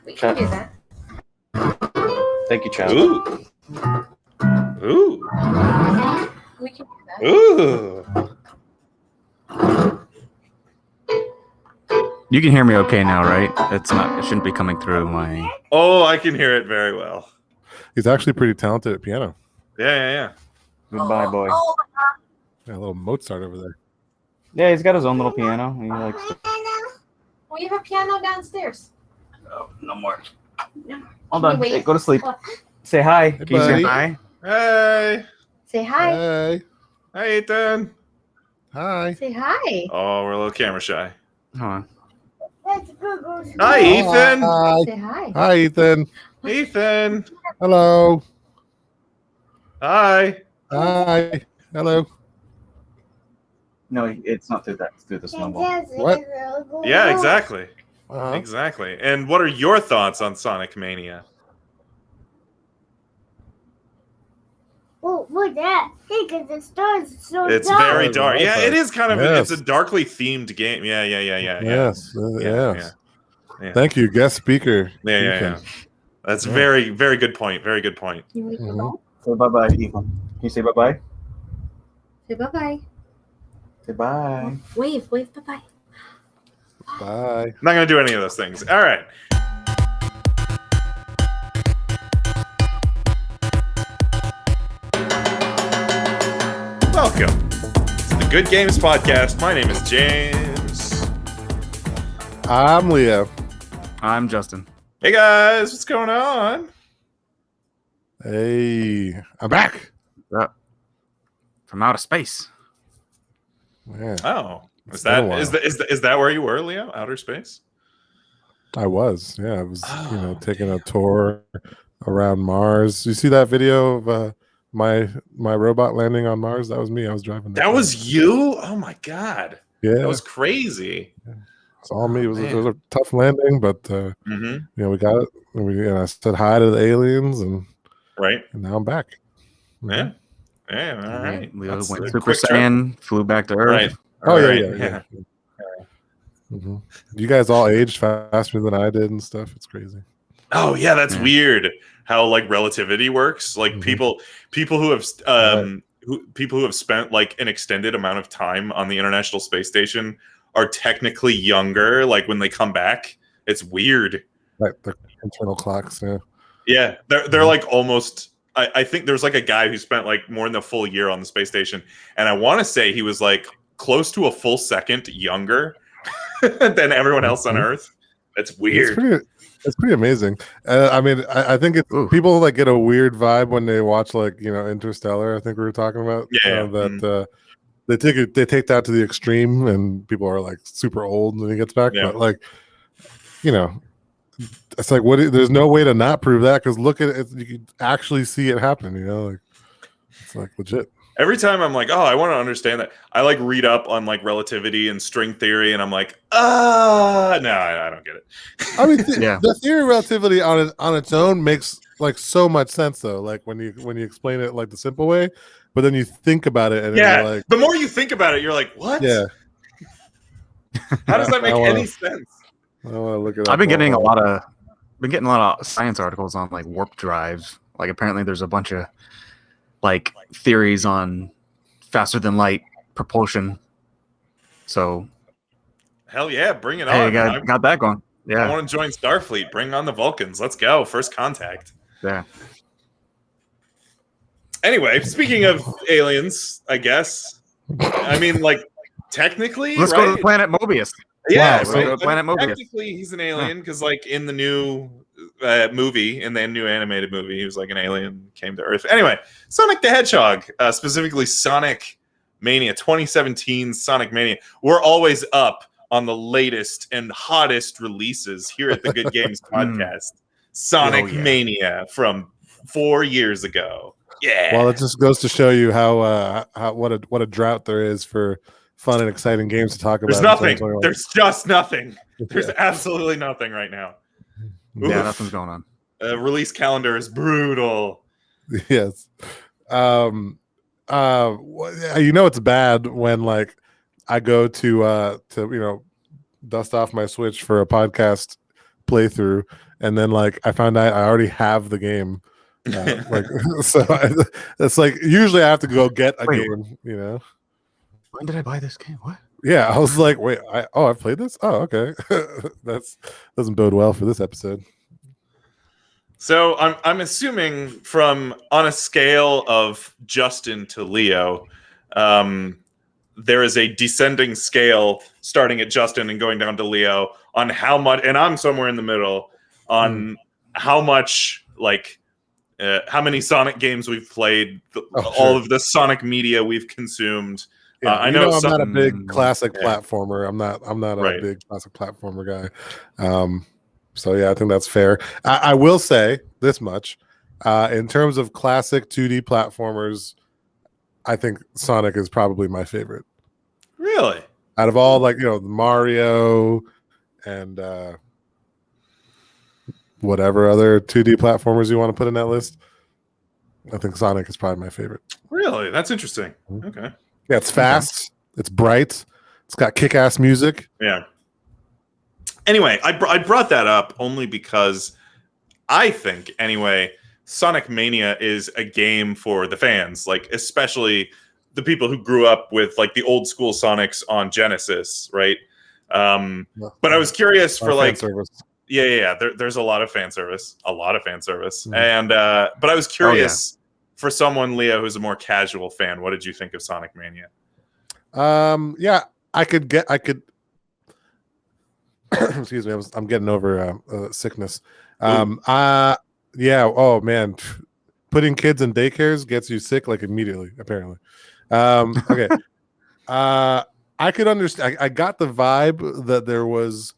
We can do that. Thank you, Chad. Ooh. Ooh. We can do that. Ooh. You can hear me okay now, right? It's not. It shouldn't be coming through my. Oh, I can hear it very well. He's actually pretty talented at piano. Yeah. Goodbye, boy. Oh, Yeah, a little Mozart over there. Yeah, he's got his own little piano. He likes to... we have a piano downstairs. Oh, no more. No. Hold Can on. you wait? Hey, go to sleep. Oh, Say hi. Hey, Can you say buddy. hi? Hey. say hi. Hey. Hey, Ethan. Hi. Say hi. Oh, we're a little camera shy. Hold on. Hi, Ethan. Hi. Say hi. Hi, Ethan. Ethan. Hello. Hi. Hi. Hello. No, it's not through that. It's through the snowball. What? Yeah, exactly. Uh-huh. Exactly. And what are your thoughts on Sonic Mania? Oh, look at that. Because the stars are so It's dark. very dark. Yeah, it is kind of. Yes. It's a darkly themed game. Yeah. Yes. Yeah. Thank you, guest speaker. Yeah. Ethan. That's Yeah. very, very good point. Very good point. You wait Mhm. Say bye-bye, Ethan. Can you say bye-bye? Say bye-bye. Say bye. Wave bye-bye. Bye. I'm not going to do any of those things. All right. Welcome to the Good Games Podcast. My name is James. I'm Leo. I'm Justin. Hey guys, what's going on? Hey, I'm back. From outer space. Yeah, Oh, It's is been a that while. is that where you were, Leo? Outer space? I was. Yeah, I was. Taking a tour around Mars. You see that video of my robot landing on Mars? That was me. I was driving. That was you? Oh my god, yeah. that was crazy. It's all me. It was man. a tough landing, but Mm-hmm. we got it. And I said hi to the aliens, and Right? now I'm back. Yeah. Yeah. All right. Leo That's went a Super quick trip. Saiyan, flew back to Earth. Right. Oh All yeah, right. yeah. Mhm. You guys all aged faster than I did and stuff. It's crazy. Oh yeah, that's Yeah. weird. How like relativity works. Like Mhm. people who have Right. people who have spent like an extended amount of time on the International Space Station are technically younger. Like when they come back, it's weird. Right, the internal clocks. Yeah. Yeah, they're Mhm. like almost. I think there's like a guy who spent like more than a full year on the space station, and I want to say he was like close to a full second younger than everyone else on Mhm. Earth. That's weird. It's pretty amazing. I mean, I think it's Ooh. people like get a weird vibe when they watch like Interstellar. I think we were talking about Yeah. that they take that to the extreme, and people are like super old when he gets back. Yeah. But like, it's like there's no way to not prove that because look at it, you can actually see it happen. Like it's like legit. Every time I'm like, oh, I want to understand that. I like read up on like relativity and string theory, and I'm like, no, I don't get it. I mean, Yeah. the theory of relativity on its own makes like so much sense though. Like when you explain it like the simple way, but then you think about it and Yeah, you're like, the more you think about it, you're like, what? yeah. How does that make I wanna- any sense? I want to look at. I've been getting a lot of science articles on like warp drives. Like apparently there's a bunch of like theories on faster than light propulsion. So Hell yeah, bring it hey, on. got that going. I Yeah. want to join Starfleet. Bring on the Vulcans. Let's go. First contact. Yeah. Anyway, speaking of aliens, I guess. I mean, like, technically, Let's right? go to the planet Mobius. Yeah, Wow, so- right. Go to Planet Mobius. Technically, he's an alien because, like, in the new movie, in the new animated movie, he was like an alien, came to Earth. Anyway, Sonic the Hedgehog, specifically Sonic Mania, 2017 Sonic Mania. We're always up on the latest and hottest releases here at the Good Games Podcast. Sonic Oh, yeah. Mania from 4 years ago. Yeah. Well, it just goes to show you how what a drought there is for fun and exciting games to talk about. There's in nothing. 2021. There's just nothing. There's Yeah. absolutely nothing right now. Yeah, Oof. nothing's going on. Release calendar is brutal. Yes. It's bad when like I go to dust off my Switch for a podcast playthrough, and then like I found out I already have the game. Like it's like usually I have to go get a Wait, game. You know. When did I buy this game? What? Yeah, I was like, wait, I've played this. Oh, okay. That's doesn't bode well for this episode. So I'm assuming from on a scale of Justin to Leo, there is a descending scale starting at Justin and going down to Leo on how much, and I'm somewhere in the middle on how much like how many Sonic games we've played, all of the Sonic media we've consumed. Yeah, I know I'm not a big some- classic yeah. platformer. I'm not Right. a big classic platformer guy. So yeah, I think that's fair. I will say this much. In terms of classic 2D platformers, I think Sonic is probably my favorite. Really? Out of all, like, Mario and whatever other 2D platformers you want to put in that list, I think Sonic is probably my favorite. Really? That's interesting. Mhm. Okay. Yeah, it's fast, it's bright, it's got kick-ass music. Yeah. Anyway, I brought that up only because I think, anyway, Sonic Mania is a game for the fans, like especially the people who grew up with like the old school Sonics on Genesis, right? But I was curious for like, service. yeah. There's a lot of fan service, Mhm. and but I was curious for someone, Leo, who's a more casual fan. What did you think of Sonic Mania? Yeah, I could excuse me, I'm getting over sickness. Yeah, oh man, putting kids in daycares gets you sick like immediately, apparently. Okay. I could understand. I got the vibe that there was,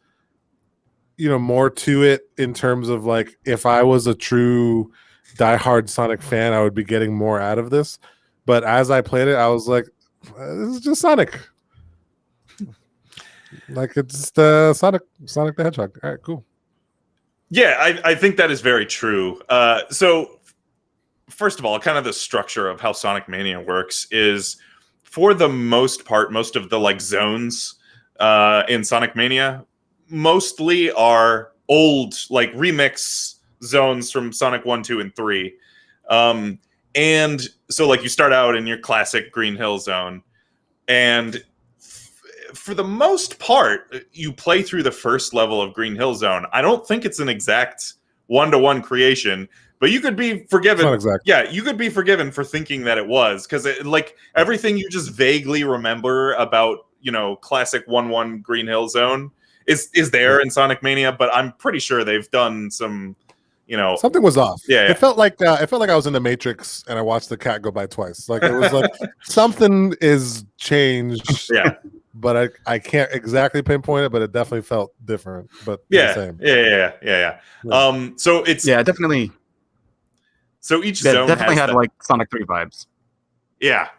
more to it in terms of like if I was a true diehard Sonic fan, I would be getting more out of this. But as I played it, I was like, this is just Sonic. Like it's the Sonic the Hedgehog. All right, cool. Yeah, I think that is very true. So, first of all, kind of the structure of how Sonic Mania works is, for the most part, most of the like zones in Sonic Mania mostly are old like remix zones from Sonic 1, 2, and 3. And so like you start out in your classic Green Hill zone, and for the most part, you play through the first level of Green Hill Zone. I don't think it's an exact one-to-one creation, but you could be forgiven. Not exact. Yeah, you could be forgiven for thinking that it was, because like everything you just vaguely remember about classic 1-1 Green Hill Zone is there in Sonic Mania, but I'm pretty sure they've done some. Something was off. Yeah. It felt like I was in the Matrix and I watched the cat go by twice. Like it was like something is changed. Yeah. But I can't exactly pinpoint it, but it definitely felt different. But Yeah. the same. Yeah. So it's definitely. So each That zone definitely has had that. like Sonic 3 vibes. Yeah.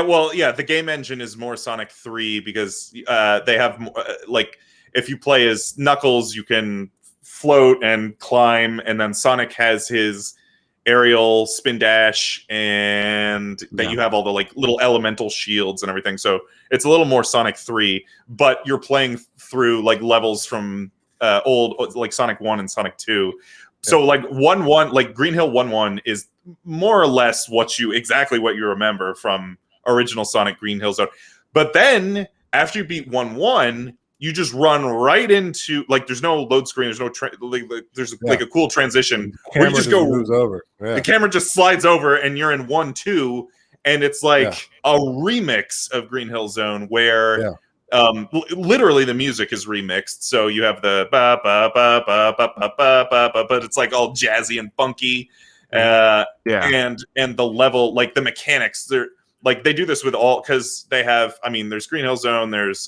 Well, yeah, the game engine is more Sonic 3 because they have like if you play as Knuckles, you can float and climb, and then Sonic has his aerial spin dash, and then you have all the like little elemental shields and everything. So it's a little more Sonic 3, but you're playing through like levels from old like Sonic 1 and Sonic 2. So like 1-1, like Green Hill 1-1 is more or less exactly what you remember from original Sonic Green Hill Zone. But then after you beat 1-1, you just run right into like there's no load screen, there's no there's like a cool transition where you just go moves over. The camera just slides over and you're in 1-2, and it's like a remix of Green Hill Zone where literally the music is remixed. So you have the ba ba ba ba ba ba ba ba, but it's like all jazzy and funky. And the level, like the mechanics, they're like they do this with all, because they have, there's Green Hill Zone, there's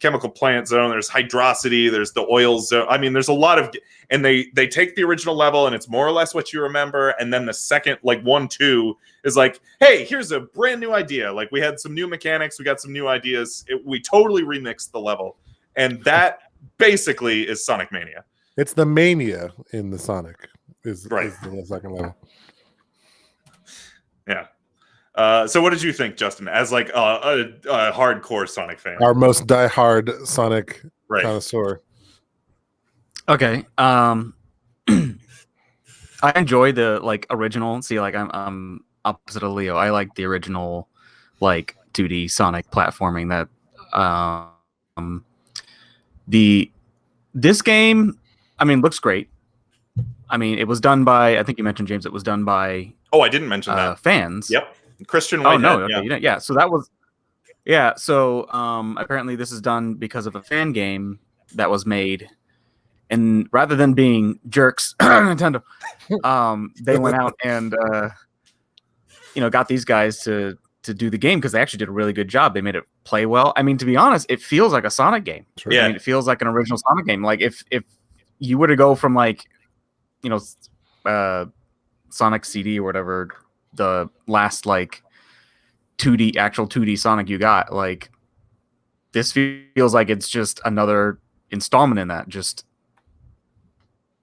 Chemical Plant Zone, there's Hydrocity, there's the Oil Zone. There's a lot of, and they take the original level and it's more or less what you remember, and then the second, like 1-2, is like, hey, here's a brand new idea. Like we had some new mechanics, we got some new ideas. We totally remixed the level, and that basically is Sonic Mania. It's the mania in the Sonic is the second level. Yeah. So what did you think, Justin, as like a hardcore Sonic fan? Our most diehard Sonic connoisseur. Okay. I enjoy the like original. See, like I'm opposite of Leo. I like the original, like 2D Sonic platforming. That the this game, I mean, looks great. I mean, it was done by. I think you mentioned James. It was done by Oh, I didn't mention that. fans. Yep, Christian Oh Whitehead. no, okay, Yeah. you didn't. Yeah, so that was yeah. So apparently this is done because of a fan game that was made, and rather than being jerks, Nintendo, they went out and got these guys to do the game because they actually did a really good job. They made it play well. I mean, to be honest, it feels like a Sonic game. Sure. Yeah. I mean, it feels like an original Sonic game. Like if you were to go from like, Sonic CD or whatever, the last like 2D Sonic you got, like this feels like it's just another installment in that.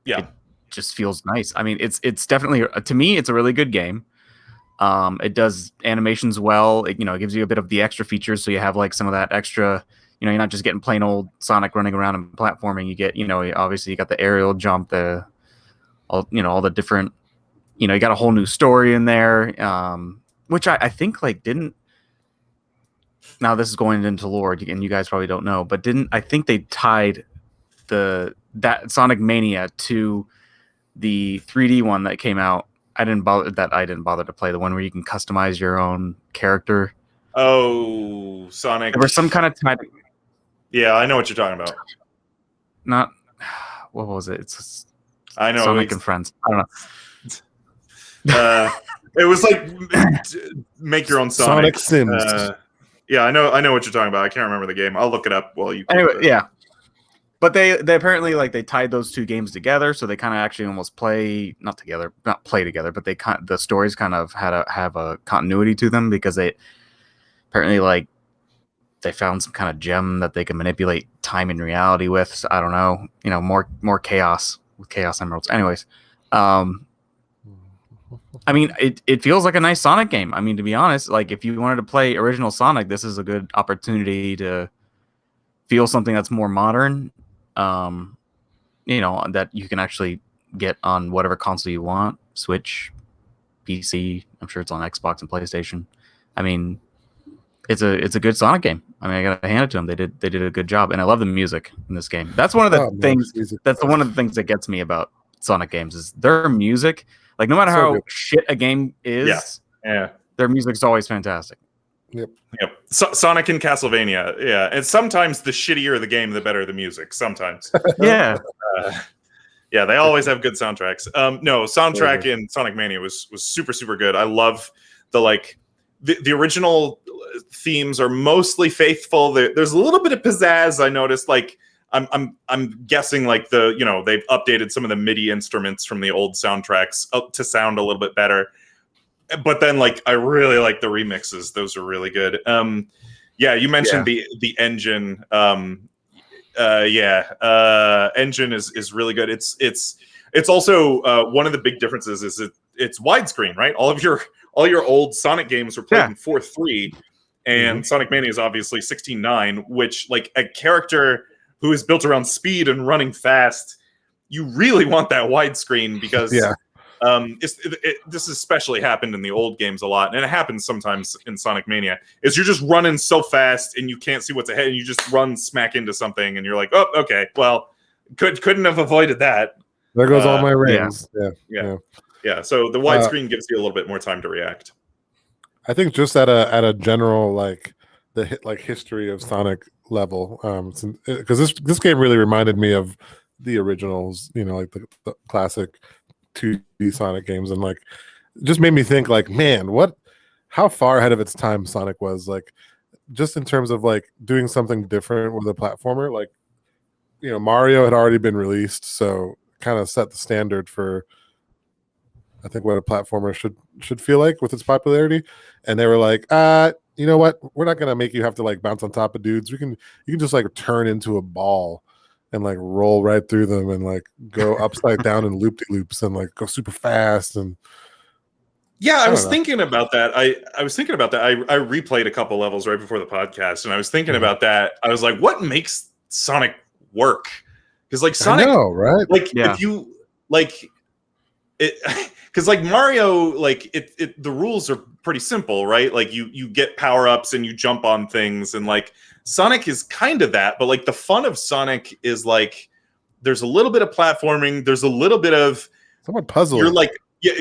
Yeah. It just feels nice. I mean, it's definitely, to me, it's a really good game. It does animations well. It gives you a bit of the extra features, so you have like some of that extra. You're not just getting plain old Sonic running around and platforming. You get, obviously you got the aerial jump, all the different. You got a whole new story in there, which I think like didn't. Now this is going into lore, and you guys probably don't know, but I think they tied that Sonic Mania to the 3D one that came out. I didn't bother to play the one where you can customize your own character. Oh, Sonic. There was some kind of time. Yeah, I know what you're talking about. Not what was it? It's I know Sonic and Friends. I don't know. It was like make your own Sonic. Sims. Yeah, I know what you're talking about. I can't remember the game. I'll look it up while you. Anyway, yeah. But they apparently like they tied those two games together, so they kind of actually almost not play together, but the stories kind of have a continuity to them because they apparently like they found some kind of gem that they can manipulate time and reality with. So I don't know, more chaos with Chaos Emeralds. Anyways, I mean, it feels like a nice Sonic game. I mean, to be honest, like if you wanted to play original Sonic, this is a good opportunity to feel something that's more modern. That you can actually get on whatever console you want, Switch, PC. I'm sure it's on Xbox and PlayStation. I mean, it's a good Sonic game. I mean, I gotta hand it to them. They did a good job, and I love the music in this game. That's one of the things. That's one of the things that gets me about Sonic games is their music. Like no matter how good. shit a game is, Yeah. their music's always fantastic. Yep. Sonic and Castlevania. Yeah, and sometimes the shittier the game, the better the music. Sometimes. Yeah. Yeah, they always have good soundtracks. No, soundtrack in Sonic Mania was super super good. I love the original themes are mostly faithful. There's a little bit of pizzazz. I noticed. Like I'm guessing like they've updated some of the MIDI instruments from the old soundtracks to sound a little bit better. But then like I really like the remixes. Those are really good. Yeah, you mentioned the engine. Engine is really good. It's also one of the big differences is it's widescreen, right? All your old Sonic games were played in 4:3, and Sonic Mania is obviously 16:9, which like a character who is built around speed and running fast, you really want that widescreen because this especially happened in the old games a lot, and it happens sometimes in Sonic Mania, is you're just running so fast and you can't see what's ahead and you just run smack into something and you're like, oh, okay, well, couldn't have avoided that. There goes all my rings. Yeah. So the widescreen gives you a little bit more time to react. I think just at a general history of Sonic level, because this game really reminded me of the originals, like the classic 2D Sonic games, and like just made me think like, man, how far ahead of its time Sonic was, like just in terms of like doing something different with a platformer. Like Mario had already been released, so kind of set the standard for I think what a platformer should feel like with its popularity. And they were like, you know what, we're not gonna make you have to like bounce on top of dudes. You can just like turn into a ball and like roll right through them and like go upside down and loop de loops and like go super fast. And I was thinking about that. I was thinking about that. I replayed a couple levels right before the podcast, and I was thinking about that. I was like, what makes Sonic work? because like I Sonic, know, right? like Yeah. if you like it, because like Mario, like the rules are pretty simple, right? Like you get power ups and you jump on things, and like Sonic is kind of that, but like the fun of Sonic is like there's a little bit of platforming, there's a little bit of Somewhat puzzling. you're like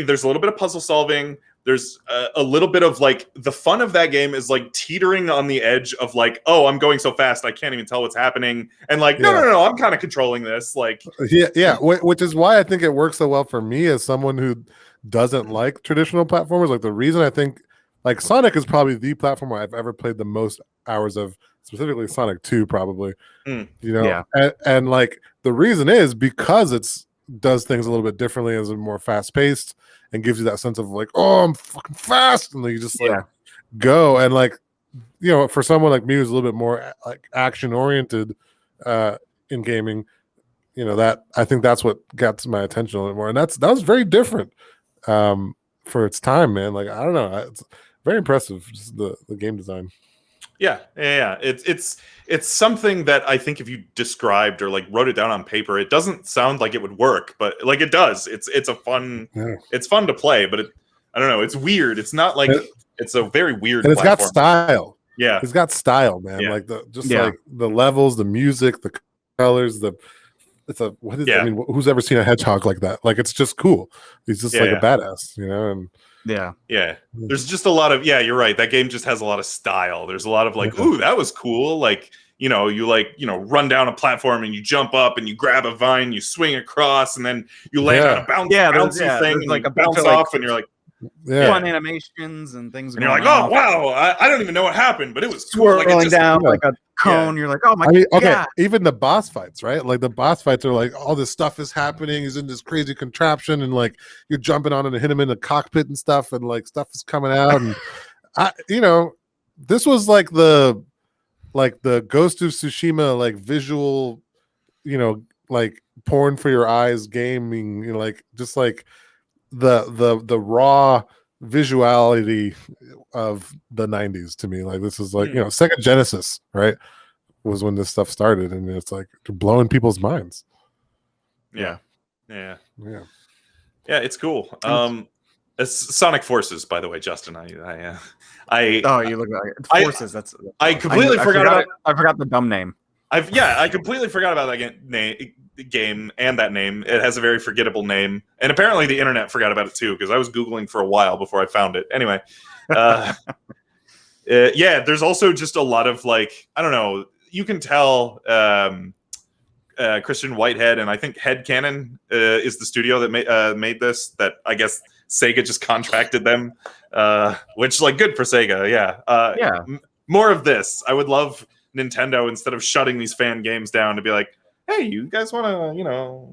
there's a little bit of puzzle solving. There's a little bit of like the fun of that game is like teetering on the edge of like, oh, I'm going so fast I can't even tell what's happening, and like no, I'm kind of controlling this, like yeah, which is why I think it works so well for me as someone who doesn't like traditional platformers. Like the reason I think like Sonic is probably the platformer I've ever played the most hours of, specifically Sonic 2 probably. You know, Yeah. and like the reason is because it's does things a little bit differently, as a more fast paced, and gives you that sense of like, oh, I'm fucking fast, and like, you just like go, and like, you know, for someone like me who's a little bit more like action oriented in gaming, you know, that I think that's what got my attention a little more, and that was very different for its time, man. Like I don't know, it's very impressive, just the game design. Yeah. It's something that I think if you described or like wrote it down on paper, it doesn't sound like it would work, but like it does. It's a fun, it's fun to play, but I don't know, it's weird. It's not like it's a very weird. And it's platform. got style. Yeah, it's got style, man. Yeah. Like like the levels, the music, the colors, what is? I mean, who's ever seen a hedgehog like that? Like it's just cool. He's just like a badass, you know. And yeah. There's just a lot of you're right. That game just has a lot of style. There's a lot of like, ooh, that was cool. Like you run down a platform and you jump up and you grab a vine, you swing across, and then you land on a bouncy thing, and like a bounce off, and you're like. Fun animations and things, and you're like, oh wow, I don't even know what happened, but it was cool. Swirling like down like a cone. You're like, oh my god. Okay, even the boss fights, right? Like the boss fights are like all this stuff is happening. He's in this crazy contraption, and like you're jumping on it and hit him in the cockpit and stuff, and like stuff is coming out. And this was like the Ghost of Tsushima like visual, like porn for your eyes gaming, like just like the raw visuality of the 90s to me. Like this is like Sega Genesis, right, was when this stuff started, and it's like blowing people's minds. Yeah, it's cool. It's Sonic Forces, by the way, Justin. Oh, you look like Forces. I completely forgot about it. I forgot the dumb name. I completely forgot about that game and that name. It has a very forgettable name, and apparently the internet forgot about it too, because I was Googling for a while before I found it. Anyway, there's also just a lot of like, I don't know, you can tell Christian Whitehead, and I think Headcanon is the studio that made this, that I guess Sega just contracted them, which like good for Sega. More of this. I would love Nintendo, instead of shutting these fan games down, to be like, hey, you guys want to,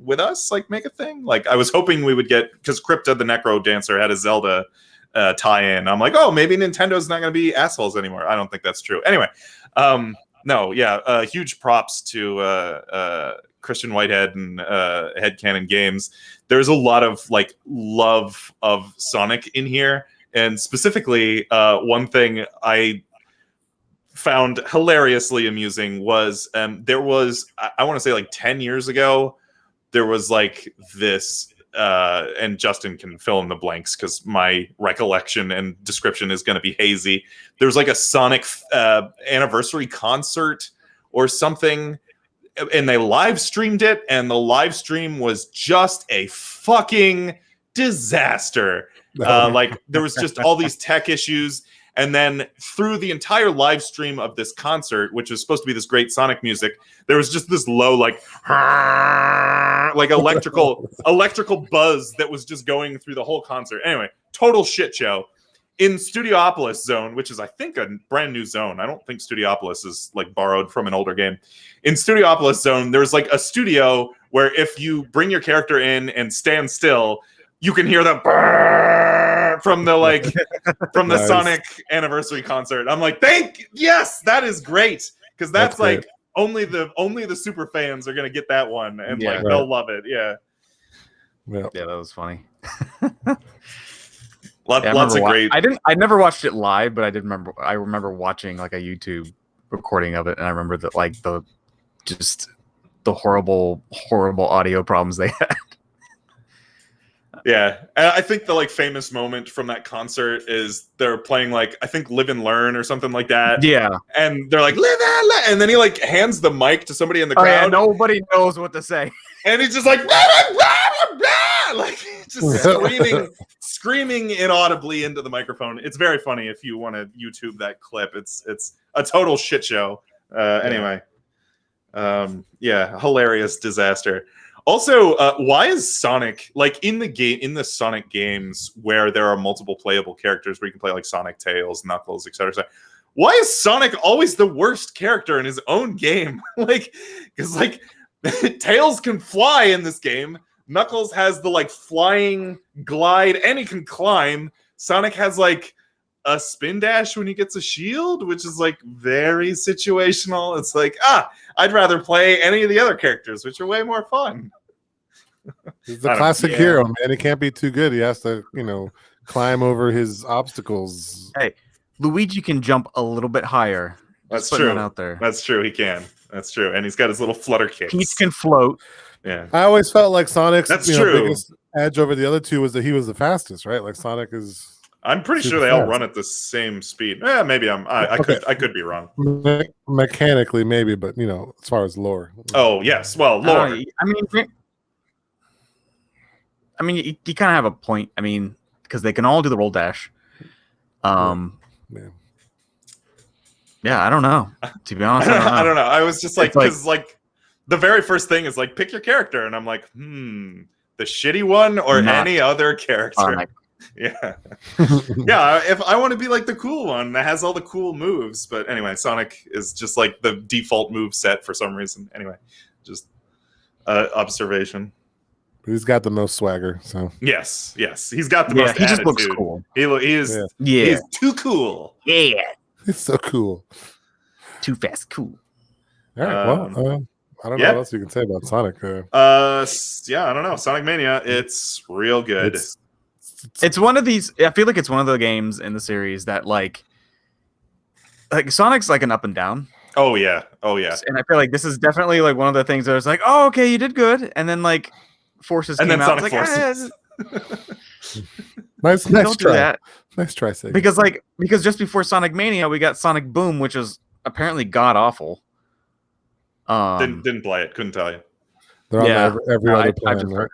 with us, like make a thing? Like I was hoping we would get, because Crypta the Necro Dancer had a Zelda tie-in. I'm like, oh, maybe Nintendo's not going to be assholes anymore. I don't think that's true. Anyway, huge props to Christian Whitehead and Headcanon Games. There's a lot of like love of Sonic in here, and specifically one thing I found hilariously amusing was there was, I want to say like 10 years ago, there was like this and Justin can fill in the blanks because my recollection and description is going to be hazy. There was like a Sonic anniversary concert or something, and they live streamed it, and the live stream was just a fucking disaster. Like there was just all these tech issues. And then through the entire live stream of this concert, which was supposed to be this great Sonic music, there was just this low, like electrical buzz that was just going through the whole concert. Anyway, total shit show. In Studiopolis Zone, which is I think a brand new zone. I don't think Studiopolis is like borrowed from an older game. In Studiopolis Zone, there's like a studio where if you bring your character in and stand still, you can hear the from the nice. Sonic anniversary concert. I'm like, yes, that is great, because that's like only the super fans are gonna get that one, and they'll love it. Yeah, that was funny. Lots of great. I never watched it live, but I remember watching like a YouTube recording of it, and I remember that like the horrible audio problems they had. Yeah, and I think the like famous moment from that concert is they're playing like I think "Live and Learn" or something like that. Yeah. And they're like "Live and Learn," and then he like hands the mic to somebody in the Oh yeah, crowd, nobody knows what to say. and he's just like like just screaming inaudibly into the microphone. It's very funny if you want to YouTube that clip. It's a total shit show. Anyway, yeah, hilarious disaster. Also, why is Sonic like in the Sonic games where there are multiple playable characters where you can play like Sonic, Tails, Knuckles, etc. Why is Sonic always the worst character in his own game? Like, because like Tails can fly in this game. Knuckles has the like flying glide, and he can climb. Sonic has like a spin dash when he gets a shield, which is like very situational. It's like, I'd rather play any of the other characters, which are way more fun. He's the classic hero, man. He can't be too good. He has to, climb over his obstacles. Hey, Luigi can jump a little bit higher. That's Just putting true. that out there. That's true. He can. That's true. And he's got his little flutter kicks. Peach can float. Yeah. I always felt like Sonic's true. biggest edge over the other two was that he was the fastest, right? Like Sonic is. I'm pretty sure they all run at the same speed. Yeah, maybe I could be wrong. Mechanically, maybe, but as far as lore. Oh yes, well, lore. I mean, you kind of have a point. I mean, because they can all do the roll dash. Yeah, I don't know. To be honest, I don't know. I was just like, because like the very first thing is like pick your character, and I'm like, the shitty one or any other character. Sonic. Yeah. Yeah, if I want to be like the cool one that has all the cool moves. But anyway, Sonic is just like the default move set for some reason. Anyway, just observation. He's got the most swagger, so. Yes. He's got the most he attitude. Just looks cool. He's too cool. Yeah. He's so cool. Too fast, cool. All right, well, I don't know what else you can say about Sonic. Yeah, I don't know. Sonic Mania, it's real good. It's one of these. I feel like it's one of the games in the series that like Sonic's like an up and down. Oh yeah. And I feel like this is definitely like one of the things that was like, oh, okay, you did good, and then like Forces and came then out. Sonic like, Forces. Nice don't try. do that. Nice try, Sega. Because just before Sonic Mania, we got Sonic Boom, which is apparently god awful. Didn't play it. Couldn't tell you. They're on every other plan, right?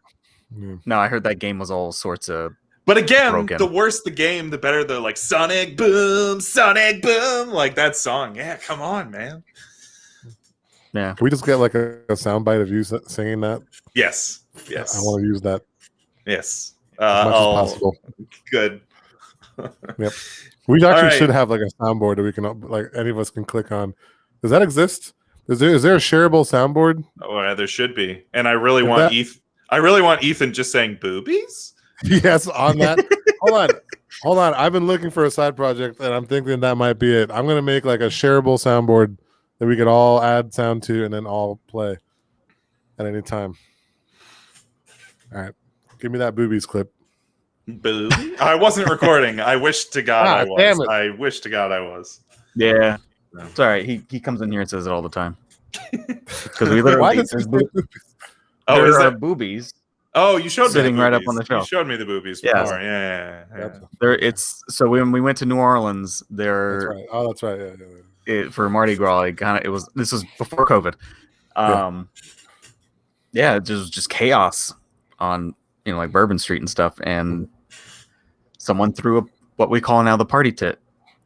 No, I heard that game was all sorts of. But again, broken. The worse the game, the better the like Sonic Boom, like that song. Yeah, come on, man. Yeah. Can we just get like a soundbite of you singing that? Yes. I want to use that. Yes. As much as possible. Good. Yep. We actually should have like a soundboard that we can like any of us can click on. Does that exist? Is there a shareable soundboard? Oh, yeah, there should be. And I really want Ethan just saying boobies. Yes, on that. Hold on. I've been looking for a side project, and I'm thinking that might be it. I'm gonna make like a shareable soundboard that we could all add sound to, and then all play at any time. All right, give me that boobies clip. Boobies? I wasn't recording. I wish to God I was. Damn it. I wish to God I was. Yeah, it's all right. He comes in here and says it all the time because we literally. Why does he say boobies? Oh, there is are that boobies. Oh, you showed sitting me the right up boobies. on the shelf. You showed me the boobies Yeah. before. Yeah. There, it's so when we went to New Orleans, there. That's right. Oh, that's right. Yeah. For Mardi Gras, this was before COVID. It was just chaos on like Bourbon Street and stuff, and someone threw what we call now the party tit.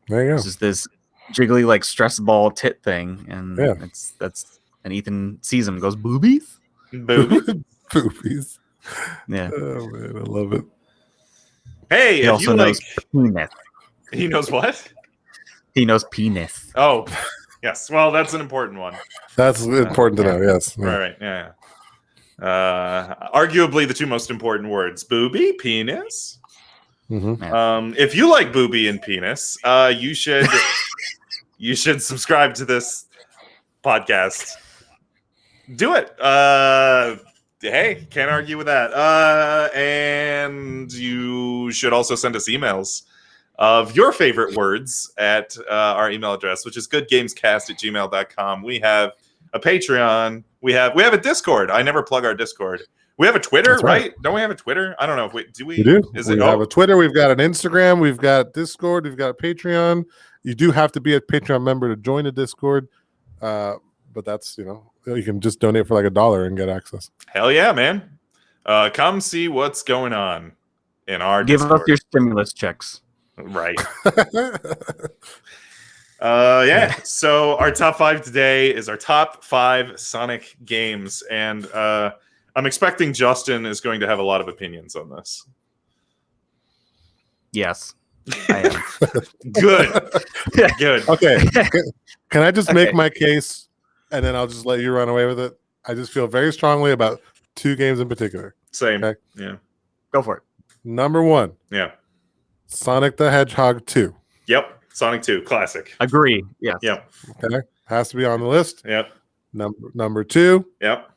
There you go. It's just this jiggly like stress ball tit thing, and Yeah. and Ethan sees him and goes boobies. Boobies. Yeah. Oh man, I love it. Hey, He also knows penis. He knows what? He knows penis. Oh, yes. Well, that's an important one. That's important to know. Yes. Yeah. Right. Yeah. Arguably the two most important words: booby, penis. Mm-hmm. If you like booby and penis, you should subscribe to this podcast. Do it. Hey, can't argue with that. And you should also send us emails of your favorite words at our email address, which is goodgamescast@gmail.com. We have a Patreon. We have a Discord. I never plug our Discord. We have a Twitter, That's right. Don't we have a Twitter? I don't know if we do. We do. Is We it? have a Twitter. We've got an Instagram. We've got Discord. We've got Patreon. You do have to be a Patreon member to join a Discord, but that's you can just donate for like $1 and get access. Hell yeah, man! Come see what's going on in our Give Discord. us your stimulus checks. Right. Yeah. So our top 5 today is our top 5 Sonic games, and I'm expecting Justin is going to have a lot of opinions on this. Yes, I am. Good. Good. Okay. Can I just make my case, and then I'll just let you run away with it? I just feel very strongly about 2 games in particular. Same. Okay. Yeah. Go for it. Number 1, Yeah. Sonic the Hedgehog 2. Yep. Sonic 2, classic. Agree. Yes. Yep. Okay, has to be on the list. Yep. Number 2, Yep.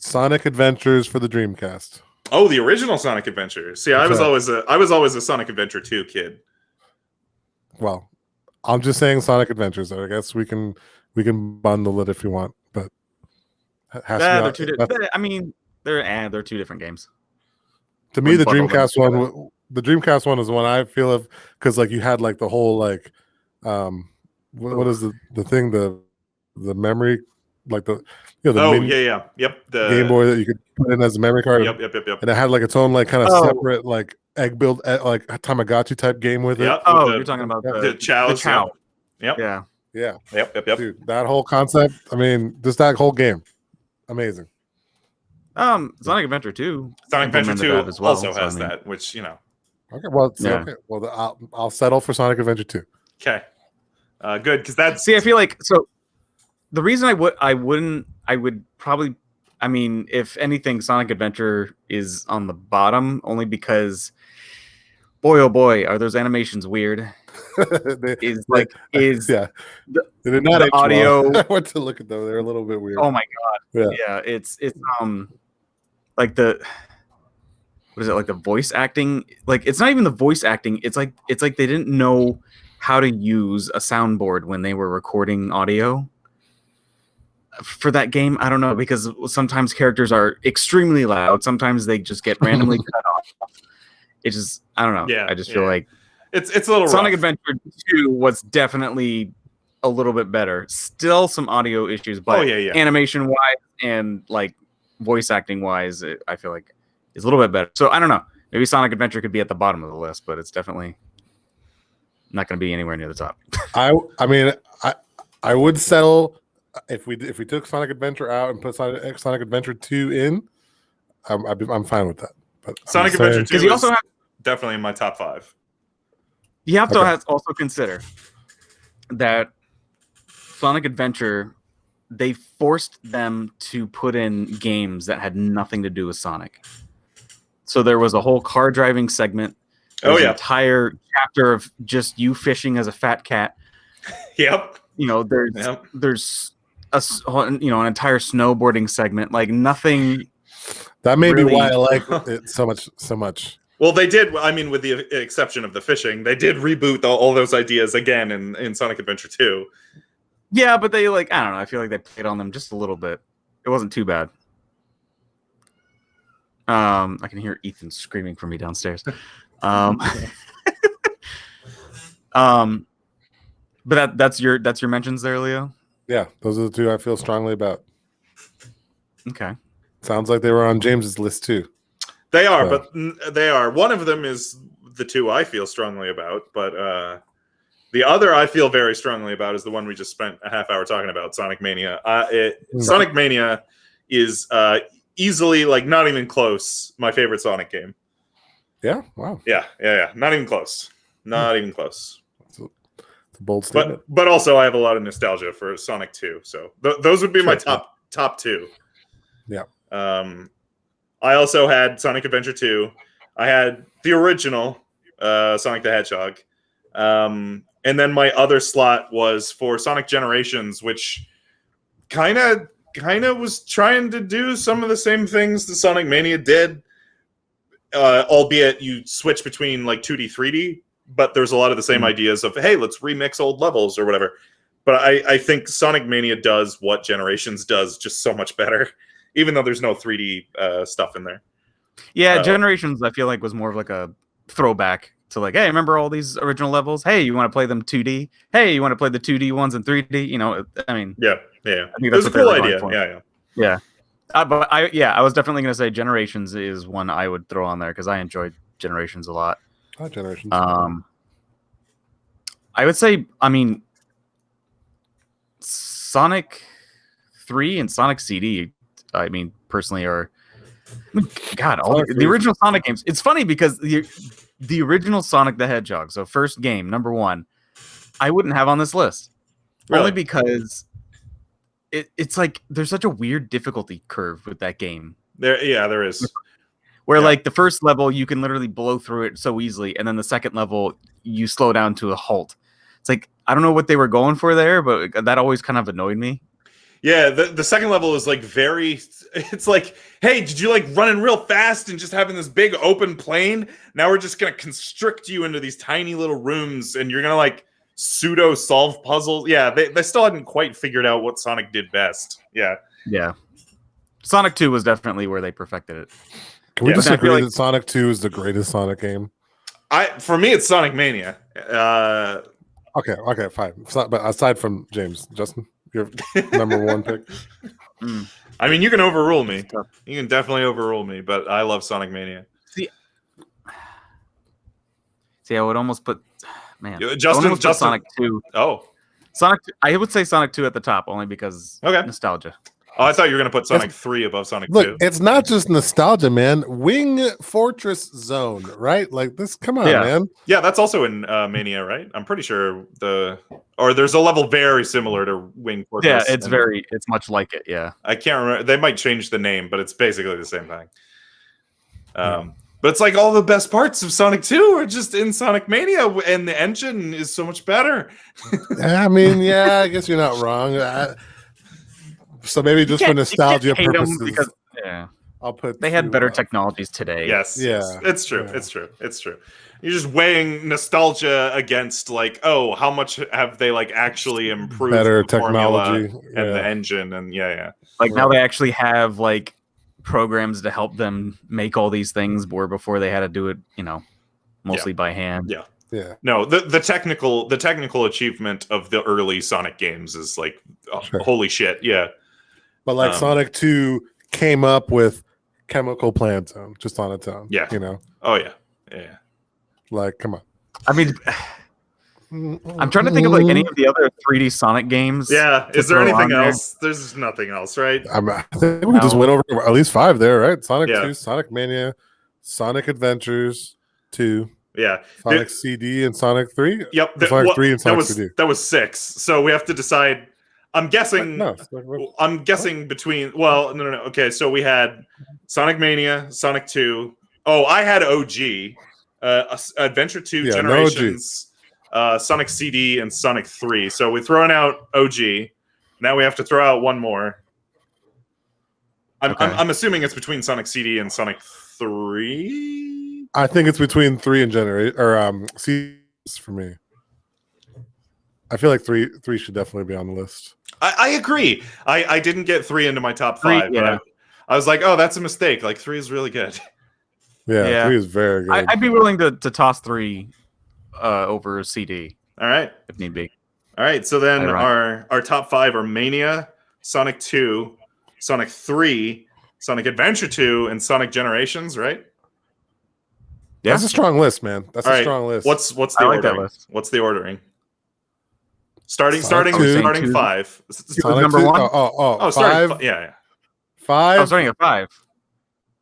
Sonic Adventures for the Dreamcast. Oh, the original Sonic Adventure. See, I was always a Sonic Adventure 2 kid. Well, I'm just saying Sonic Adventures. I guess we can bundle it if you want, but it has They're to be two. I mean, they're 2 different games. to me the Wouldn't bundle them Dreamcast together. one. The Dreamcast one is the one I feel of because like you had like the whole like what is the thing the memory like the the Yeah. Yep. The Game Boy that you could put in as a memory card. Yep. And it had like its own like kind of Oh. separate like egg build like Tamagotchi type game with it. Yep. Oh, with you're talking about the chows. the Chow. Yep. Yeah. Yeah, Yep. dude, that whole concept. I mean, just that whole game, amazing. Sonic Adventure 2. Sonic Adventure implemented 2 that as well, also so, has I mean, that, which Okay, well, Yeah. okay. Well, I'll settle for Sonic Adventure 2. Okay. Good, because that's See, I feel like so. The reason I would probably. I mean, if anything, Sonic Adventure is on the bottom only because, boy oh boy, are those animations weird? They Yeah. The did not age well. audio- I went to look at them; they're a little bit weird. Oh my god! Yeah. Yeah, it's like the what is it like the voice acting? Like it's not even the voice acting. It's like they didn't know how to use a soundboard when they were recording audio for that game. I don't know, because sometimes characters are extremely loud. Sometimes they just get randomly cut off. It's just I don't know. Yeah, I just feel like it's a little Sonic rough. Adventure 2 was definitely a little bit better. Still some audio issues, but animation wise and like voice acting wise, I feel like is a little bit better. So I don't know. Maybe Sonic Adventure could be at the bottom of the list, but it's definitely not going to be anywhere near the top. I mean, I would settle if we took Sonic Adventure out and put Sonic Adventure 2 in. I'm fine with that. But Sonic Adventure 2 because you also have definitely in my top 5. you have to also consider that Sonic Adventure, they forced them to put in games that had nothing to do with Sonic. So there was a whole car driving segment. There's an entire chapter of just you fishing as a fat cat. Yep. There's an entire snowboarding segment. Like nothing. That may really... be why I like it so much. Well, they did. I mean, with the exception of the fishing, they did reboot all those ideas again in Sonic Adventure 2. Yeah, but they I don't know. I feel like they played on them just a little bit. It wasn't too bad. I can hear Ethan screaming for me downstairs. But that's your mentions there, Leo. Yeah, those are the 2 I feel strongly about. Okay. Sounds like they were on James's list too. They are, but they are. One of them is the 2 I feel strongly about, but the other I feel very strongly about is the one we just spent a half hour talking about, Sonic Mania. Sonic Mania is easily, like, not even close, my favorite Sonic game. Yeah? Wow. Yeah. Not even close. Not even close. It's a bold statement. But also I have a lot of nostalgia for Sonic 2, so those would be my top 2. Yeah. I also had Sonic Adventure 2. I had the original Sonic the Hedgehog. And then my other slot was for Sonic Generations, which kind of was trying to do some of the same things that Sonic Mania did, albeit you switch between like 2D, 3D, but there's a lot of the same ideas of, hey, let's remix old levels or whatever. But I think Sonic Mania does what Generations does just so much better, even though there's no 3D stuff in there. Yeah, Generations I feel like was more of like a throwback to like, hey, remember all these original levels? Hey, you want to play them 2D? Hey, you want to play the 2D ones in 3D? You know, I mean, Yeah. I think It that's was a what they cool were going idea. for. Yeah. But I was definitely going to say Generations is one I would throw on there because I enjoyed Generations a lot. Generations. I would say, I mean, Sonic 3 and Sonic CD, I mean, personally are, God, all the original Sonic games. It's funny because the original Sonic the Hedgehog, so first game, number 1, I wouldn't have on this list. Really? Only because it's like there's such a weird difficulty curve with that game. There is. Where like the first level you can literally blow through it so easily, and then the second level you slow down to a halt. It's like I don't know what they were going for there, but that always kind of annoyed me. Yeah, the second level is like very. It's like, hey, did you like running real fast and just having this big open plane? Now we're just gonna constrict you into these tiny little rooms, and you're gonna like pseudo solve puzzles. Yeah, they still hadn't quite figured out what Sonic did best. Yeah. Sonic 2 was definitely where they perfected it. Can we just agree like that Sonic 2 is the greatest Sonic game? For me, it's Sonic Mania. Okay, fine. But aside from James, Justin, your number 1 pick. I mean, you can overrule me. You can definitely overrule me, but I love Sonic Mania. See, I would almost put, man, Justin, Sonic 2. Oh, Sonic. I would say Sonic 2 at the top, only because nostalgia. Oh, I thought you were going to put Sonic 3 above Sonic 2. Look, it's not just nostalgia, man. Wing Fortress Zone, right? Like this. Come on, man. Yeah, that's also in Mania, right? I'm pretty sure there's a level very similar to Wing Fortress. Yeah, it's much like it. Yeah, I can't remember. They might change the name, but it's basically the same thing. But it's like all the best parts of Sonic 2 are just in Sonic Mania, and the engine is so much better. I mean, I guess you're not wrong. So maybe just for nostalgia purposes, I'll put. They had better technologies today. Yes, it's true. Yeah. It's true. You're just weighing nostalgia against like, oh, how much have they like actually improved better the technology and the engine and Like now they actually have like programs to help them make all these things, where before they had to do it, mostly by hand. Yeah. No, the technical achievement of the early Sonic games is like, holy shit. Yeah. But like Sonic 2 came up with Chemical Plant Zone just on its own. Yeah. Oh yeah. Yeah. Like, come on. I mean, I'm trying to think of like any of the other 3D Sonic games. Yeah. Is there anything else? There's nothing else, right? I think we just went over at least 5 there, right? Sonic 2, Sonic Mania, Sonic Adventures 2. Yeah. Sonic CD and Sonic 3? Yep. Sonic 3 and Sonic CD. That was 6. So we have to decide. I'm guessing between. Well, no. Okay, so we had Sonic Mania, Sonic 2. Oh, I had OG, Adventure 2, Generations, Sonic CD, and Sonic 3. So we're throwing out OG. Now we have to throw out one more. I'm assuming it's between Sonic CD and Sonic 3. I think it's between 3 and CD for me. I feel like 3 should definitely be on the list. I agree. I didn't get 3 into my top 5, but I was like, oh, that's a mistake. Like 3 is really good. Yeah, 3 is very good. I'd be willing to toss 3 over CD. All right, if need be. All right, so then our top 5 are Mania, Sonic 2, Sonic 3, Sonic Adventure 2, and Sonic Generations, right? Yeah. That's a strong list, man. That's a strong list. What's the ordering? What's the ordering? Starting 5. Sonic number 1. Oh, sorry. 5. Yeah. 5. I was starting at 5.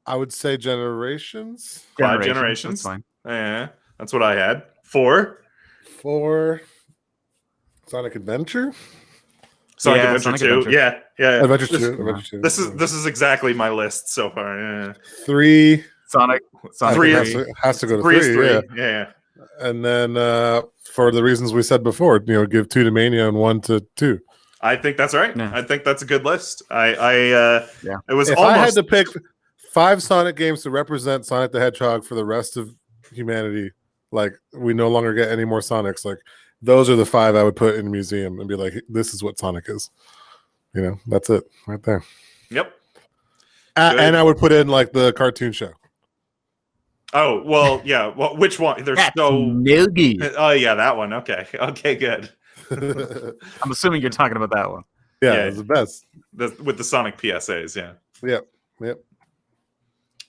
I would say Generations. 5 Generations. That's fine. Yeah, that's what I had. 4. Sonic Adventure. Sonic Adventure 2. Yeah. Adventure 2. This is exactly my list so far. Yeah. 3. Sonic 3 has to go to 3. Yeah. And then for the reasons we said before, give 2 to Mania and 1 to 2. I think that's right. Yeah. I think that's a good list. It was if I had to pick 5 Sonic games to represent Sonic the Hedgehog for the rest of humanity, like we no longer get any more Sonics. Like those are the 5 I would put in a museum and be like, this is what Sonic is. You know, that's it right there. Yep. And I would put in like the cartoon show. Oh, well, yeah. Well, which one? There's That's so. no good. Oh, yeah, that one. Okay. Okay, good. I'm assuming you're talking about that one. Yeah, it's the best. With the Sonic PSAs, yeah. Yep.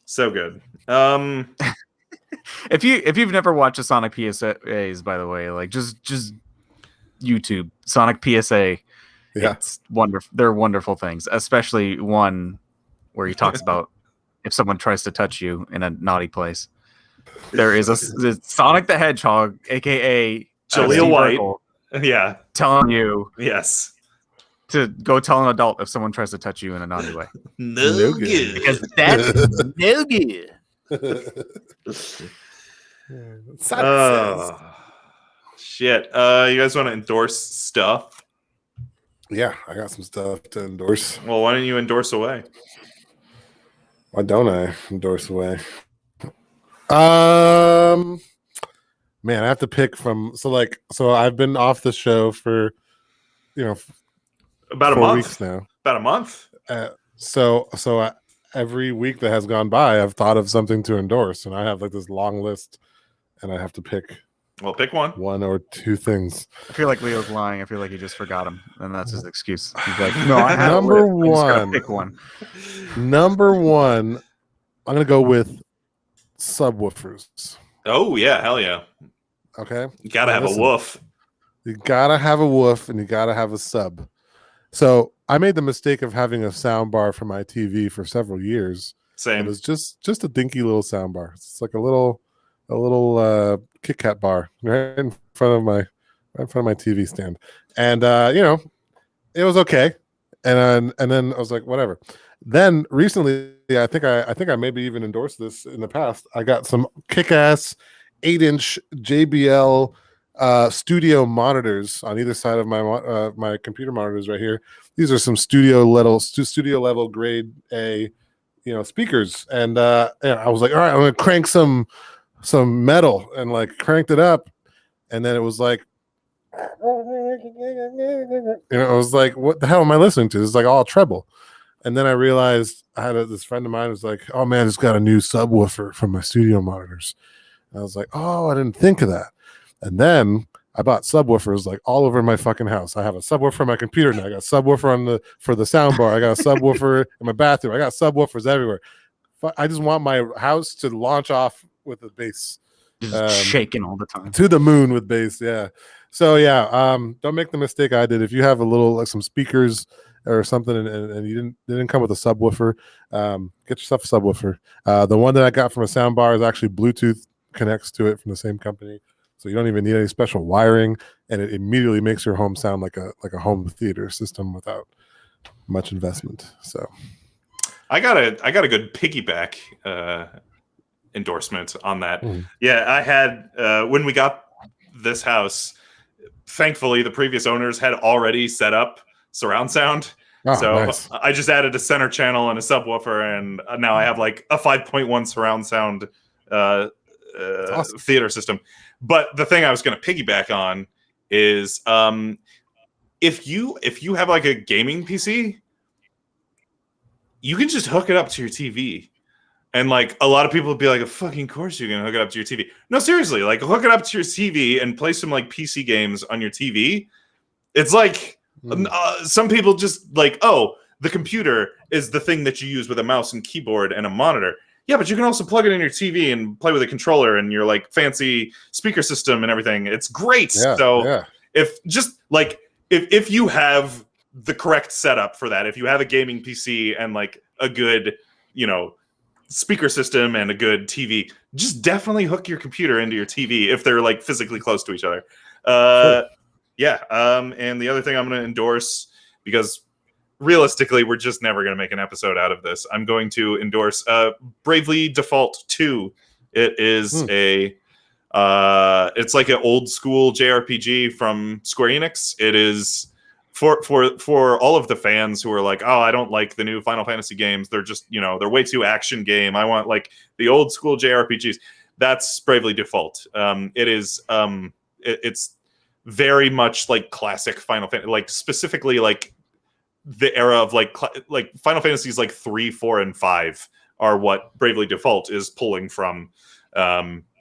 So good. If you've never watched a Sonic PSAs, by the way, like just YouTube Sonic PSA. Yeah. It's wonderful. They're wonderful things, especially one where he talks about if someone tries to touch you in a naughty place. There is a Sonic the Hedgehog, aka Jaleel White. Urkel, Yeah. telling you Yes. to go tell an adult if someone tries to touch you in a naughty way. No good. good. Because that's no good. Oh, shit. You guys want to endorse stuff? Yeah, I got some stuff to endorse. Well, why don't you endorse away? Why don't I endorse away? Man, I have to pick from. So I've been off the show for, About a 4 month weeks now. About a month. So every week that has gone by, I've thought of something to endorse, and I have like this long list, and I have to pick Well, pick one. one or two things. I feel like Leo's lying. I feel like he just forgot him, and that's his excuse. He's like, no, I have Number a list. I just gotta one. pick one. Number one, I'm gonna go with subwoofers. Oh yeah, hell yeah. Okay, You gotta have Listen. a woof. you gotta have a woof and you gotta have a sub. So I made the mistake of having a sound bar for my TV for several years. It Same. was just a dinky little sound bar. It's like a little Kit Kat bar right in front of my TV stand, and it was okay. And then I was like, whatever. Then recently, I think I maybe even endorsed this in the past. I got some kick-ass 8-inch JBL studio monitors on either side of my computer monitors right here. These are some studio level grade A, speakers. And I was like, all right, I'm gonna crank some metal, and like cranked it up, and then it was like, I was like, what the hell am I listening to? It's like all treble. And then I realized I had this friend of mine was like, oh man, it's got a new subwoofer from my studio monitors. And I was like, oh, I didn't think of that. And then I bought subwoofers like all over my fucking house. I have a subwoofer on my computer now. I got a subwoofer for the sound bar. I got a subwoofer in my bathroom. I got subwoofers everywhere. I just want my house to launch off with the bass. Just shaking all the time. To the moon with bass, yeah. So yeah, don't make the mistake I did. If you have a little like some speakers or something, and you didn't come with a subwoofer, get yourself a subwoofer. The one that I got from a sound bar is actually Bluetooth, connects to it from the same company, so you don't even need any special wiring, and it immediately makes your home sound like a home theater system without much investment. So I got a good piggyback endorsement on that. Yeah, I had when we got this house, thankfully the previous owners had already set up surround sound. So nice. I just added a center channel and a subwoofer, and now I have like a 5.1 surround sound awesome. theater system. But the thing I was going to piggyback on is if you have like a gaming PC, you can just hook it up to your TV. And like a lot of people would be like, fucking course you're going to hook it up to your TV. No, seriously, like hook it up to your TV and play some like PC games on your TV. It's like some people just like, oh, the computer is the thing that you use with a mouse and keyboard and a monitor. Yeah, but you can also plug it in your TV and play with a controller and your like fancy speaker system and everything. It's great. If you have the correct setup for that, if you have a gaming PC and like a good, speaker system and a good TV, just definitely hook your computer into your TV if they're like physically close to each other. Sure. Yeah. And the other thing I'm going to endorse, because realistically, we're just never going to make an episode out of this, I'm going to endorse Bravely Default 2. It is it's like an old school JRPG from Square Enix. It is for all of the fans who are like, oh, I don't like the new Final Fantasy games. They're just, they're way too action game. I want like the old school JRPGs. That's Bravely Default. It's very much like classic Final Fantasy, like specifically like the era of like Final Fantasies like 3, 4, and 5 are what Bravely Default is pulling from.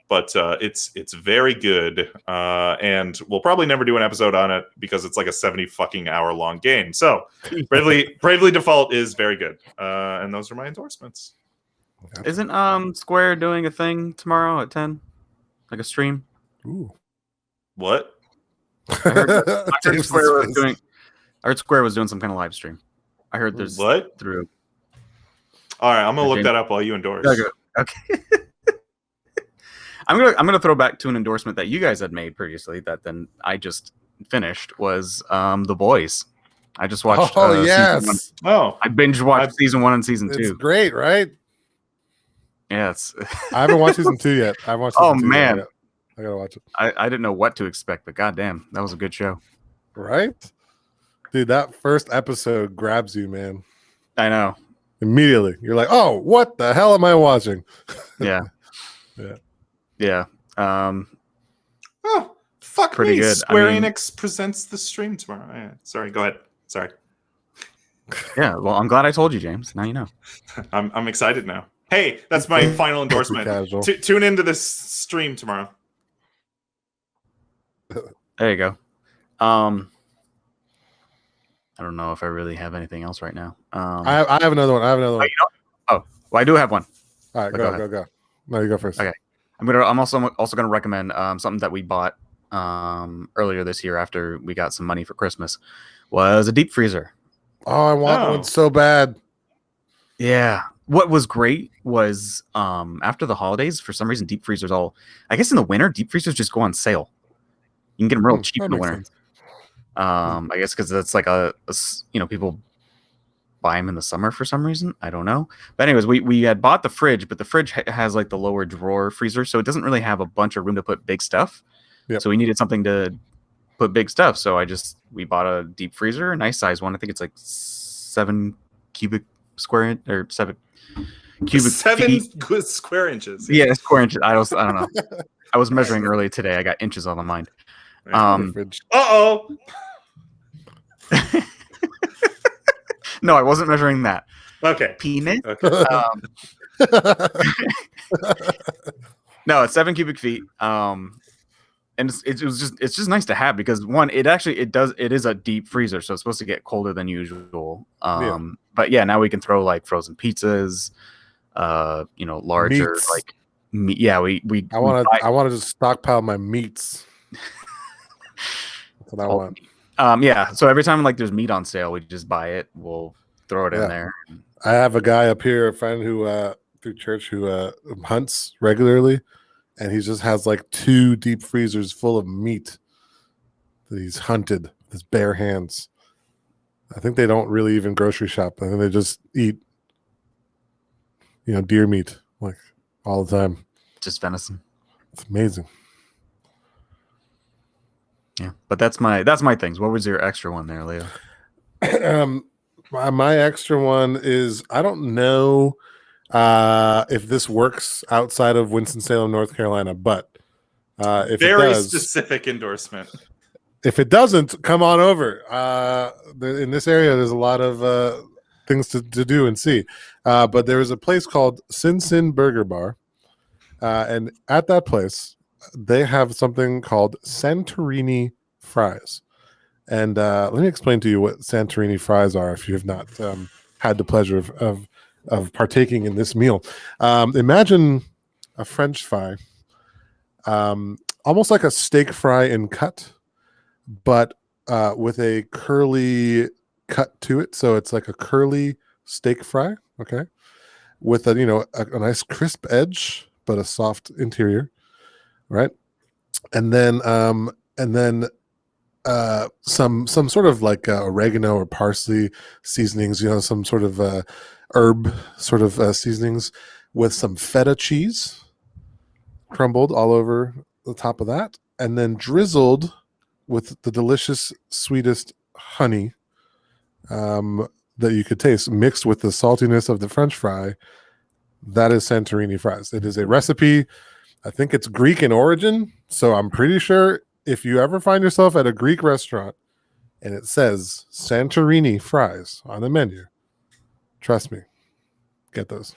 But it's very good, and we'll probably never do an episode on it because it's like a 70 fucking hour long game. So Bravely Default is very good, and those are my endorsements. Isn't Square doing a thing tomorrow at 10, like a stream? Ooh. What? I heard Square was doing some kind of live stream. I heard there's what through. All right, I'm gonna look that up while you endorse. Okay. I'm gonna throw back to an endorsement that you guys had made previously that then I just finished was The Boys. I just watched. Oh yes. I binge watched season 1 and season 2. It's great, right? Yeah, it's. I haven't watched season 2 yet. I've watched. Oh man, I gotta watch it. I didn't know what to expect, but goddamn, that was a good show. Right, dude. That first episode grabs you, man. I know. Immediately, you're like, "Oh, what the hell am I watching?" Yeah. Yeah. Oh, fuck pretty me. good. Square Enix presents the stream tomorrow. Yeah. Sorry, go ahead. Sorry. Yeah, well, I'm glad I told you, James. Now you know. I'm excited now. Hey, that's my final endorsement. Tune into this stream tomorrow. There you go. I don't know if I really have anything else right now. I have another one. Well, I do have one. All right, go. No, you go first. Okay. I'm also gonna recommend something that we bought earlier this year after we got some money for Christmas. Was a deep freezer. Oh, I want one so bad. Yeah. What was great was after the holidays, for some reason, deep freezers I guess in the winter, deep freezers just go on sale. You can get them real cheap in the winter. I guess because that's like people buy them in the summer for some reason. I don't know. But anyways, we had bought the fridge, but the fridge has like the lower drawer freezer, so it doesn't really have a bunch of room to put big stuff. Yep. So we needed something to put big stuff. So we bought a deep freezer, a nice size one. I think it's like 7 cubic square or 7 cubic 7 feet. good square inches. Yeah, square inches. I don't know. I was measuring earlier today. I got inches on my mind. Uh-oh. No, I wasn't measuring that. Okay. Penis. Okay. No, it's 7 cubic feet. And it's just nice to have because one, it is a deep freezer, so it's supposed to get colder than usual. But yeah, now we can throw like frozen pizzas, larger meats. like meat. Yeah, I want to just stockpile my meats. That's what I want. Yeah. So every time like there's meat on sale, we just buy it. We'll throw it in there. I have a guy up here, a friend who through church who hunts regularly, and he just has like 2 deep freezers full of meat that he's hunted with his bare hands. I think they don't really even grocery shop. I think they just eat, deer meat like all the time. Just venison. It's amazing. Yeah, but that's my things. What was your extra one there, Leo? My extra one is I don't know if this works outside of Winston-Salem, North Carolina, but if very it does, specific endorsement. If it doesn't, come on over. In this area, there's a lot of things to do and see. But there is a place called Sin Sin Burger Bar, and at that place, they have something called Santorini fries. And let me explain to you what Santorini fries are if you have not had the pleasure of partaking in this meal. Imagine a French fry, almost like a steak fry in cut, but with a curly cut to it. So it's like a curly steak fry, okay, with a nice crisp edge, but a soft interior. Right, and then some sort of like oregano or parsley seasonings, some sort of herb sort of seasonings with some feta cheese crumbled all over the top of that, and then drizzled with the delicious, sweetest honey that you could taste, mixed with the saltiness of the French fry. That is Santorini fries. It is a recipe. I think it's Greek in origin, so I'm pretty sure if you ever find yourself at a Greek restaurant and it says Santorini fries on the menu, trust me, get those.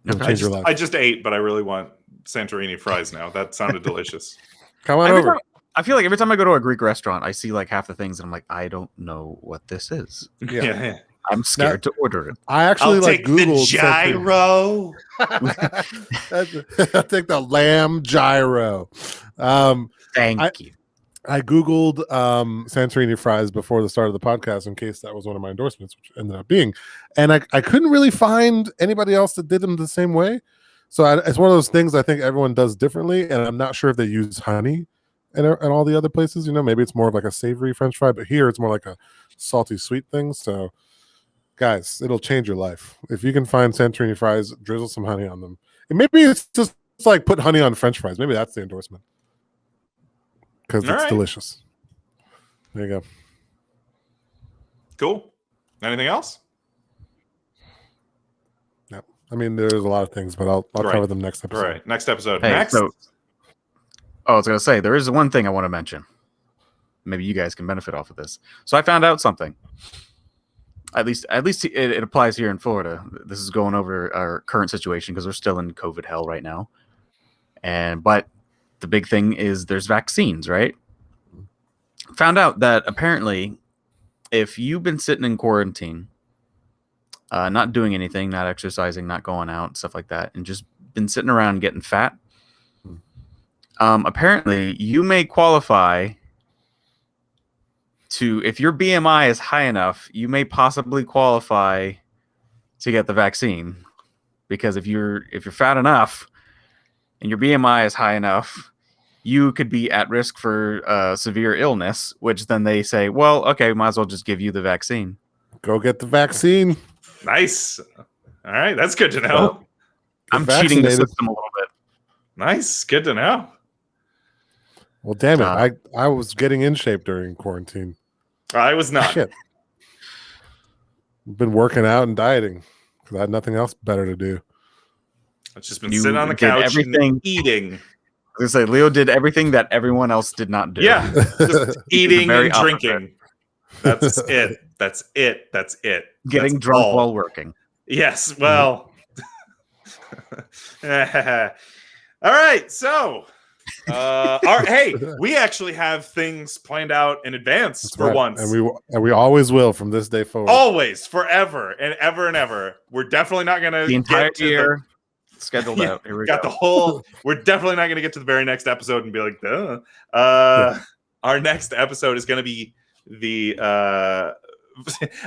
It'll change your life. I just ate, but I really want Santorini fries now. That sounded delicious. Come on over. I feel like every time I go to a Greek restaurant, I see like half the things, and I'm like, I don't know what this is. Yeah. I'm scared to order it. I actually I'll like take the Googled gyro. I'll take the lamb gyro. Thank you. I Googled Santorini fries before the start of the podcast in case that was one of my endorsements, which ended up being. And I couldn't really find anybody else that did them the same way. So it's one of those things I think everyone does differently. And I'm not sure if they use honey and all the other places. You know, maybe it's more of like a savory French fry, but here it's more like a salty sweet thing. So, guys, it'll change your life. If you can find Santorini fries, drizzle some honey on them. And maybe it's just like put honey on French fries. Maybe that's the endorsement. Because it's delicious. There you go. Cool. Anything else? No. I mean, there's a lot of things, but I'll cover them next episode. All right. Next episode. Hey, Next. I was going to say, there is one thing I want to mention. Maybe you guys can benefit off of this. So I found out something. At least it applies here in Florida. This is going over our current situation because we're still in COVID hell right now. But the big thing is there's vaccines, right? Found out that apparently if you've been sitting in quarantine, not doing anything, not exercising, not going out, stuff like that, and just been sitting around getting fat, apparently you may qualify to, if your BMI is high enough, you may possibly qualify to get the vaccine. Because if you're fat enough and your BMI is high enough, you could be at risk for severe illness, which then they say, well, okay, might as well just give you the vaccine. Go get the vaccine. Nice. All right. That's good to know. Well, I'm cheating the system a little bit. Nice. Good to know. Well, damn it. I was getting in shape during quarantine. I was not. Shit. I've been working out and dieting because I had nothing else better to do. I've just been sitting on the couch and eating. I was going to say, Leo did everything that everyone else did not do. Yeah. Just eating and drinking. Opposite. That's it. That's it. That's it. Getting That's drunk all. while working. Yes. Well. All right. So, hey, we actually have things planned out in advance. That's for once, and we always will from this day forward. Always, forever, and ever and ever. We're definitely not going to the entire year scheduled out. Here we got go. the whole. We're definitely not going to get to the very next episode and be like, duh. Our next episode is going to be the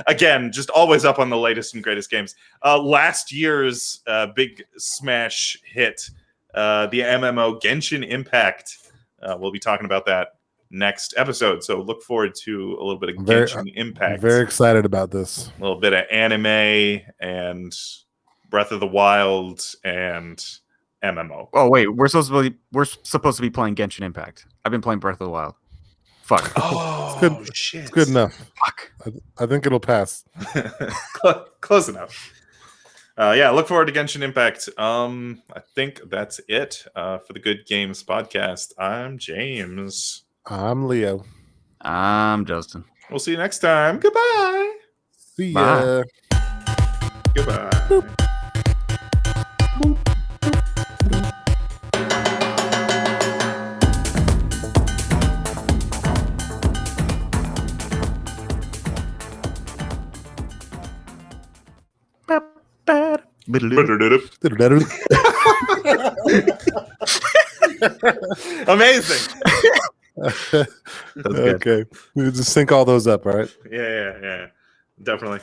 again, just always up on the latest and greatest games. Last year's big smash hit, the MMO Genshin Impact. We'll be talking about that next episode. So look forward to a little bit of Genshin Impact. I'm very excited about this. A little bit of anime and Breath of the Wild and MMO. Oh wait, we're supposed to be playing Genshin Impact. I've been playing Breath of the Wild. Fuck. Oh, it's good. Shit. It's good enough. Fuck. I think it'll pass. Close enough. Yeah, look forward to Genshin Impact. I think that's it for the Good Games podcast. I'm James. I'm Leo. I'm Justin. We'll see you next time. Goodbye. See ya. Bye. Goodbye. Boop. Amazing. Okay. We just sync all those up, all right? Yeah. Definitely.